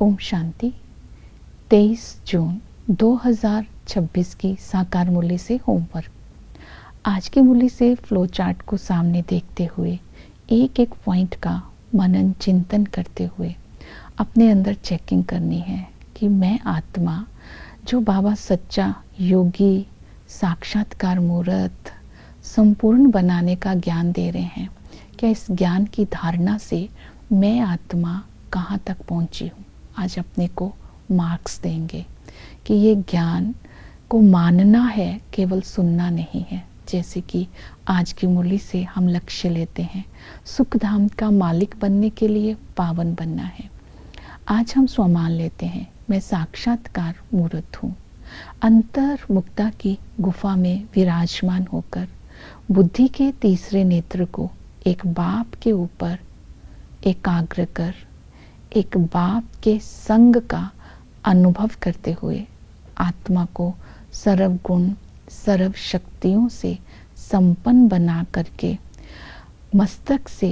ओम शांति। 23 जून 2026 की साकार मुरली से होमवर्क। आज की मुरली से फ्लो चार्ट को सामने देखते हुए एक एक पॉइंट का मनन चिंतन करते हुए अपने अंदर चेकिंग करनी है कि मैं आत्मा जो बाबा सच्चा योगी साक्षात्कार मूर्त संपूर्ण बनाने का ज्ञान दे रहे हैं, क्या इस ज्ञान की धारणा से मैं आत्मा कहाँ तक पहुँची हूँ। आज अपने को मार्क्स देंगे कि ये ज्ञान को मानना है, केवल सुनना नहीं है। जैसे कि आज की मुरली से हम लक्ष्य लेते हैं, सुख धाम का मालिक बनने के लिए पावन बनना है। आज हम स्वमान लेते हैं, मैं साक्षात्कार मूर्त हूँ। अंतर मुक्ता की गुफा में विराजमान होकर बुद्धि के तीसरे नेत्र को एक बाप के ऊपर एकाग्र कर एक बाप के संग का अनुभव करते हुए आत्मा को सर्व गुण सर्व शक्तियों से संपन्न बना करके मस्तक से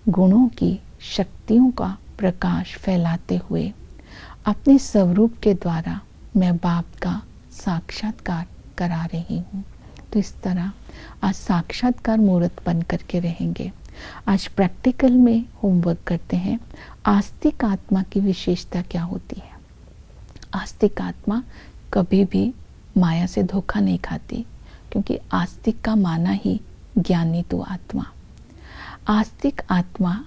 गुणों की शक्तियों का प्रकाश फैलाते हुए अपने स्वरूप के द्वारा मैं बाप का साक्षात्कार करा रही हूँ। तो इस तरह आज साक्षात्कार मूर्त बन करके रहेंगे। आज प्रैक्टिकल में होमवर्क करते हैं, आस्तिक आत्मा की विशेषता क्या होती है। आस्तिक आत्मा कभी भी माया से धोखा नहीं खाती, क्योंकि आस्तिक का माना ही ज्ञानी तो आत्मा। आस्तिक आत्मा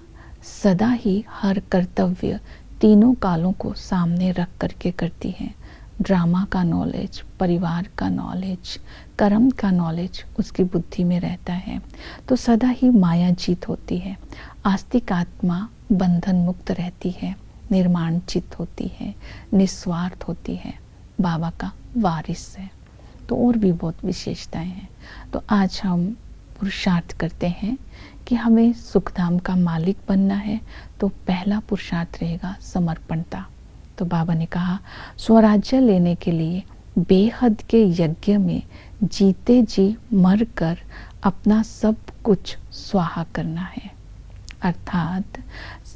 सदा ही हर कर्तव्य तीनों कालों को सामने रख करके करती है। ड्रामा का नॉलेज, परिवार का नॉलेज, कर्म का नॉलेज उसकी बुद्धि में रहता है, तो सदा ही माया जीत होती है। आस्तिक आत्मा बंधन मुक्त रहती है, निर्माण चित होती है, निस्वार्थ होती है, बाबा का वारिस है। तो और भी बहुत विशेषताएं हैं। तो आज हम पुरुषार्थ करते हैं कि हमें सुखधाम का मालिक बनना है। तो पहला पुरुषार्थ रहेगा समर्पणता। तो बाबा ने कहा, स्वराज्य लेने के लिए बेहद के यज्ञ में जीते जी मर कर अपना सब कुछ स्वाहा करना है। अर्थात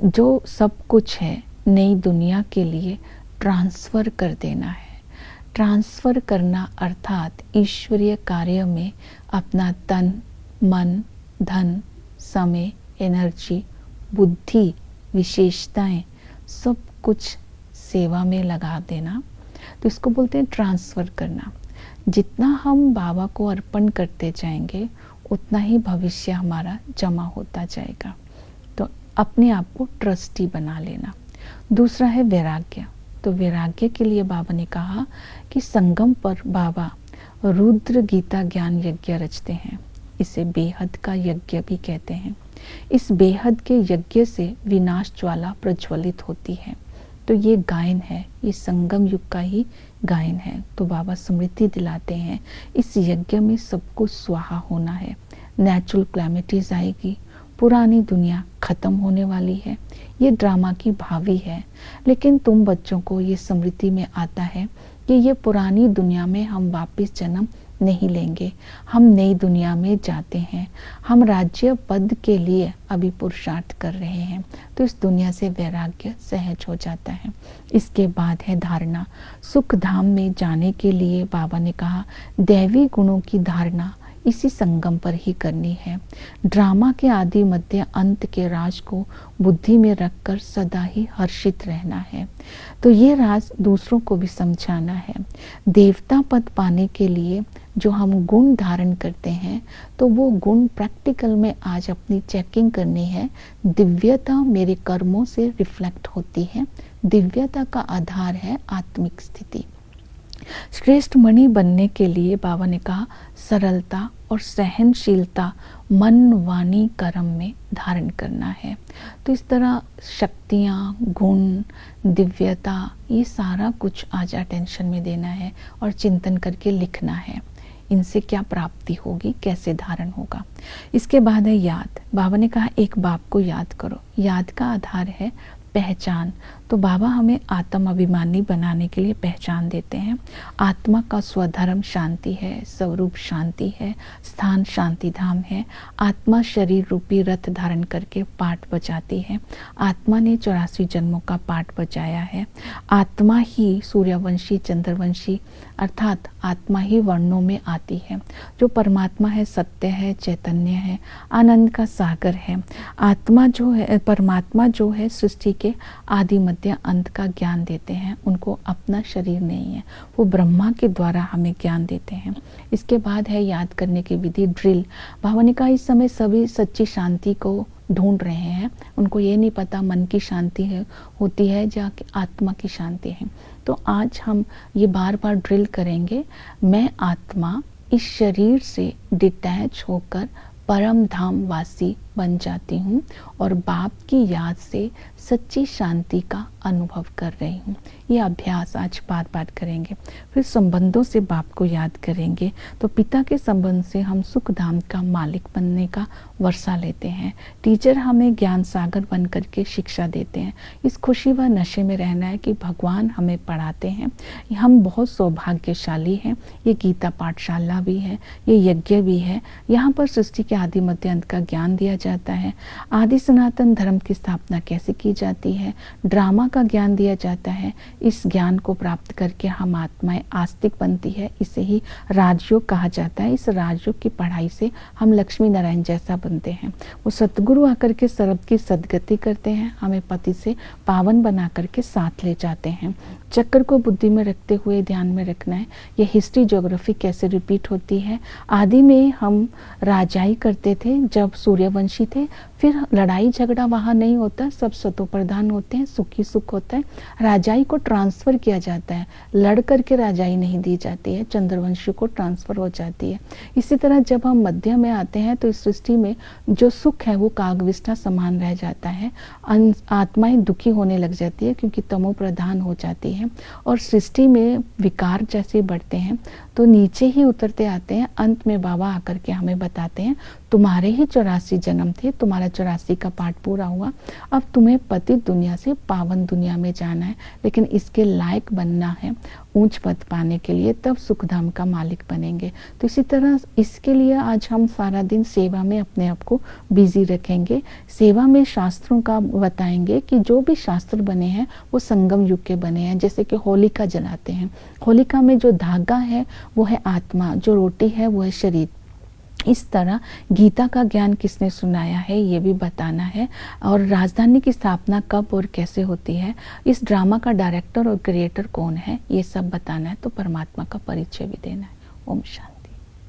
जो सब कुछ है नई दुनिया के लिए ट्रांसफर कर देना है। ट्रांसफर करना अर्थात ईश्वरीय कार्य में अपना तन मन धन समय एनर्जी बुद्धि विशेषताएं सब कुछ सेवा में लगा देना। तो इसको बोलते हैं ट्रांसफर करना। जितना हम बाबा को अर्पण करते जाएंगे उतना ही भविष्य हमारा जमा होता जाएगा। तो अपने आप को ट्रस्टी बना लेना। दूसरा है वैराग्य। तो वैराग्य के लिए बाबा ने कहा कि संगम पर बाबा रुद्र गीता ज्ञान यज्ञ रचते हैं। इसे बेहद का यज्ञ भी कहते हैं। इस बेहद के यज्ञ से विनाश ज्वाला प्रज्वलित होती है। तो ये गायन है, ये संगम युग का ही गायन है। तो बाबा स्मृति दिलाते हैं, इस यज्ञ में सब कुछ स्वाहा होना है। नेचुरल क्लैमिटीज आएगी, पुरानी दुनिया खत्म होने वाली है। ये ड्रामा की भावी है, लेकिन तुम बच्चों को ये स्मृति में आता है कि ये पुरानी दुनिया में हम वापस जन्म नहीं लेंगे, हम नई दुनिया में जाते हैं। हम राज्य पद के लिए अभी पुरुषार्थ कर रहे हैं, तो इस दुनिया से वैराग्य सहज हो जाता है। इसके बाद है धारणा। सुख धाम में जाने के लिए बाबा ने कहा दैवी गुणों की धारणा इसी संगम पर ही करनी है। ड्रामा के आदि मध्य अंत के राज को बुद्धि में रखकर सदा ही हर्षित रहना है। तो ये राज दूसरों को भी समझाना है। देवता पद पाने के लिए जो हम गुण धारण करते हैं, तो वो गुण प्रैक्टिकल में आज अपनी चेकिंग करनी है। दिव्यता मेरे कर्मों से रिफ्लेक्ट होती है। दिव्यता का आधार है आत्मिक स्थिति। श्रेष्ठ मणि बनने के लिए बाबा ने कहा सरलता और सहनशीलता मन वाणी कर्म में धारण करना है। तो इस तरह शक्तियाँ गुण दिव्यता ये सारा कुछ आज अटेंशन में देना है और चिंतन करके लिखना है। इनसे क्या प्राप्ति होगी, कैसे धारण होगा। इसके बाद है याद। बाबा ने कहा एक बाप को याद करो। याद का आधार है पहचान। तो बाबा हमें आत्म अभिमानी बनाने के लिए पहचान देते हैं। आत्मा का स्वधर्म शांति है, स्वरूप शांति है, स्थान शांति धाम है। आत्मा शरीर रूपी रथ धारण करके पाठ बजाती है। आत्मा ने 84 जन्मों का पाठ बजाया है। आत्मा ही सूर्यवंशी चंद्रवंशी अर्थात आत्मा ही वर्णों में आती है। जो परमात्मा है, सत्य है, चैतन्य है, आनंद का सागर है। आत्मा जो है, परमात्मा जो है, सृष्टि के आदि मध्य अंत का ज्ञान देते हैं। उनको अपना शरीर नहीं है, वो ब्रह्मा के द्वारा हमें ज्ञान देते हैं। इसके बाद है याद करने की विधि, ड्रिल। बाबा ने कहा इस समय सभी सच्ची शांति को ढूंढ रहे हैं। उनको ये नहीं पता मन की शांति है होती है या आत्मा की शांति है। तो आज हम ये बार बार ड्रिल करेंगे। मैं आत्मा इस शरीर से डिटैच होकर परम धाम वासी बन जाती हूँ और बाप की याद से सच्ची शांति का अनुभव कर रही हूँ। ये अभ्यास आज बार बार करेंगे। फिर संबंधों से बाप को याद करेंगे। तो पिता के संबंध से हम सुख धाम का मालिक बनने का वर्षा लेते हैं। टीचर हमें ज्ञान सागर बन करके शिक्षा देते हैं। इस खुशी व नशे में रहना है कि भगवान हमें पढ़ाते हैं। हम बहुत सौभाग्यशाली हैं। ये गीता पाठशाला भी है, ये यज्ञ भी है। यहाँ पर सृष्टि के आदि मध्य अंत का ज्ञान दिया जाता है। आदि सनातन धर्म की स्थापना कैसे की जाती है, ड्रामा का ज्ञान दिया जाता है। इस ज्ञान को प्राप्त करके हम आत्माएं आस्तिक बनती है। इसे ही राजयोग कहा जाता है। इस राजयोग की पढ़ाई से हम लक्ष्मी नारायण जैसा बनते हैं। वो सतगुरु आकर के सर्व की सदगति करते हैं, हमें पति से पावन बना करके साथ ले जाते हैं। चक्र को बुद्धि में रखते हुए ध्यान में रखना है। ये हिस्ट्री ज्योग्राफी कैसे रिपीट होती है। आदि में हम राजाई करते थे जब सूर्यवंशी थे, फिर लड़ाई झगड़ा वहाँ नहीं होता, सब सतो प्रधान होते हैं, सुखी सुख होता है। राजाई को ट्रांसफर किया जाता है, लड़ करके राजाई नहीं दी जाती है, चंद्रवंशी को ट्रांसफर हो जाती है। इसी तरह जब हम मध्य में आते हैं तो इस सृष्टि में जो सुख है वो कागविष्ठा समान रह जाता है। आत्माएं दुखी होने लग जाती है क्योंकि तमो प्रधान हो जाती है और सृष्टि में विकार जैसे बढ़ते हैं तो नीचे ही उतरते आते हैं। अंत में बाबा आकर के हमें बताते हैं तुम्हारे ही 84 जन्म थे, तुम्हारा 84 का पाठ पूरा हुआ, अब तुम्हें पतित दुनिया से पावन दुनिया में जाना है, लेकिन इसके लायक बनना है ऊंच पद पाने के लिए, तब सुखधाम का मालिक बनेंगे। तो इसी तरह इसके लिए आज हम सारा दिन सेवा में अपने आप को बिजी रखेंगे। सेवा में शास्त्रों का बताएंगे कि जो भी शास्त्र बने हैं वो संगम युग के बने हैं। जैसे कि होलिका जलाते हैं, होलिका में जो धागा है वो है आत्मा, जो रोटी है वो है शरीर। इस तरह गीता का ज्ञान किसने सुनाया है ये भी बताना है, और राजधानी की स्थापना कब और कैसे होती है, इस ड्रामा का डायरेक्टर और क्रिएटर कौन है, ये सब बताना है। तो परमात्मा का परिचय भी देना है। ओम शांति।